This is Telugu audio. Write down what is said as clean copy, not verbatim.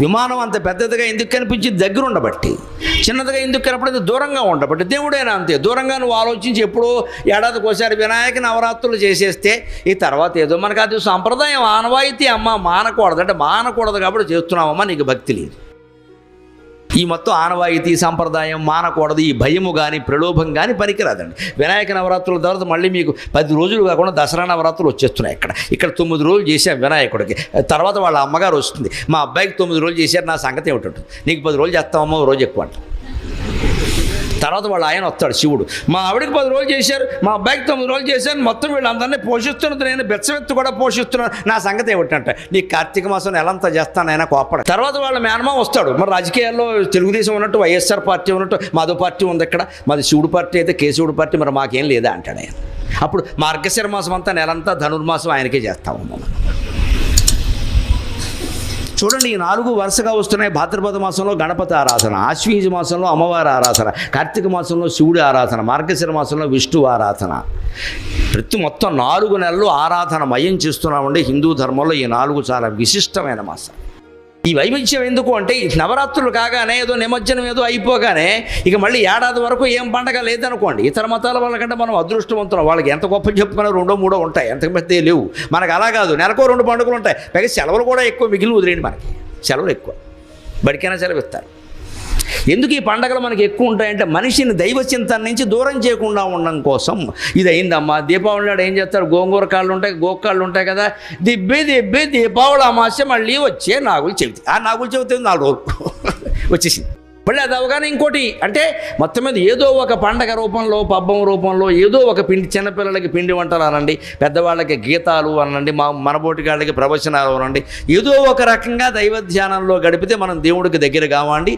విమానం అంత పెద్దదిగా ఎందుకు కనిపించింది? దగ్గర ఉండబట్టి. చిన్నదిగా ఎందుకు కనపడింది? దూరంగా ఉండబట్టి. దేవుడైనా అంతే, దూరంగా నువ్వు ఆలోచించి ఎప్పుడో ఏడాదికి ఒకసారి వినాయక నవరాత్రులు చేసేస్తే ఈ తర్వాత ఏదో మనకు అది సంప్రదాయం ఆనవాయితీ అమ్మ మానకూడదు అంటే మానకూడదు కాబట్టి చేస్తున్నామమ్మా, నీకు భక్తి లేదు. ఈ మొత్తం ఆనవాయితీ సంప్రదాయం మానకూడదు, ఈ భయము కానీ ప్రలోభం కానీ పనికిరాదండి. వినాయక నవరాత్రుల తర్వాత మళ్ళీ మీకు 10 రోజులు కాకుండా దసరా నవరాత్రులు వచ్చేస్తున్నాయి. ఇక్కడ 9 రోజులు చేశాం వినాయకుడికి, తర్వాత వాళ్ళ అమ్మగారు వస్తుంది, మా అబ్బాయికి 9 రోజులు చేశారు, నా సంగతి ఏమిటి? నీకు 10 రోజులు చేస్తామమ్మా, రోజు ఎక్కువ అంట. తర్వాత వాళ్ళ ఆయన వస్తాడు శివుడు, మా ఆవిడకి 10 రోజులు చేశారు, మా అబ్బాయికి 9 రోజులు చేశారు, మొత్తం వీళ్ళందరినీ పోషిస్తున్నది నేను, బెచ్చమెత్తు కూడా పోషిస్తున్నాను, నా సంగతి ఏమిటంటే నీకు కార్తీక మాసం ఎలాంతా చేస్తాను ఆయన కోపడ. తర్వాత వాళ్ళ మేనమా వస్తాడు, మరి రాజకీయాల్లో తెలుగుదేశం ఉన్నట్టు వైఎస్ఆర్ పార్టీ ఉన్నట్టు మాధవ పార్టీ ఉంది, ఇక్కడ మాది శివుడు పార్టీ అయితే కేశవుడు పార్టీ, మరి మాకేం లేదా అంటాడు ఆయన. అప్పుడు మార్గశిర మాసం అంతా నెలంతా ధనుర్మాసం ఆయనకే చేస్తాము మనం. చూడండి, ఈ 4 వరుసగా వస్తున్నాయి. భాద్రపద మాసంలో గణపతి ఆరాధన, ఆశ్వీజ మాసంలో అమ్మవారి ఆరాధన, కార్తీక మాసంలో శివుడి ఆరాధన, మార్గశిర మాసంలో విష్ణువు ఆరాధన. మొత్తం 4 నెలలు ఆరాధన మయం చేస్తున్నామండి. హిందూ ధర్మంలో ఈ 4 చాలా విశిష్టమైన మాసం. ఈ వైవిధ్యం ఎందుకు అంటే ఈ నవరాత్రులు కాగానే ఏదో నిమజ్జనం ఏదో అయిపోగానే ఇక మళ్ళీ ఏడాది వరకు ఏం పండగ లేదనుకోండి. ఇతర మతాల వాళ్ళకంటే మనం అదృష్టవంతులం, వాళ్ళకి ఎంత గొప్ప చెప్పుకున్నా 2 3 ఉంటాయి, ఎంత పెద్ద లేవు. మనకు అలా కాదు, నెలకో 2 పండుగలు ఉంటాయి, పైగా సెలవులు కూడా ఎక్కువ మిగిలి వదిలేండి. మనకి సెలవులు ఎక్కువ, బడికైనా సెలవు ఇస్తారు. ఎందుకు ఈ పండగలు మనకి ఎక్కువ ఉంటాయంటే మనిషిని దైవ చింతన నుంచి దూరం చేయకుండా ఉండడం కోసం. ఇది అయిందమ్మా. దీపావళి నాడు ఏం చేస్తారు? గోంగూర కాళ్ళు ఉంటాయి, గోకాళ్ళు ఉంటాయి కదా, దిబ్బే దీపావళి అమావాస్య మళ్ళీ వచ్చే నాగుల చవితి. ఆ నాగుల చవితి 4 రోజులు వచ్చేసింది. మళ్ళీ అది అవగానే ఇంకోటి అంటే మొత్తం మీద ఏదో ఒక పండగ రూపంలో, పబ్బం రూపంలో ఏదో ఒక పిండి, చిన్నపిల్లలకి పిండి వంటలు అనండి, పెద్దవాళ్ళకి గీతాలు అనండి, మనబోటిగాళ్ళకి ప్రవచనాలు అనండి, ఏదో ఒక రకంగా దైవ ధ్యానంలో గడిపితే మనం దేవుడికి దగ్గర కావండి.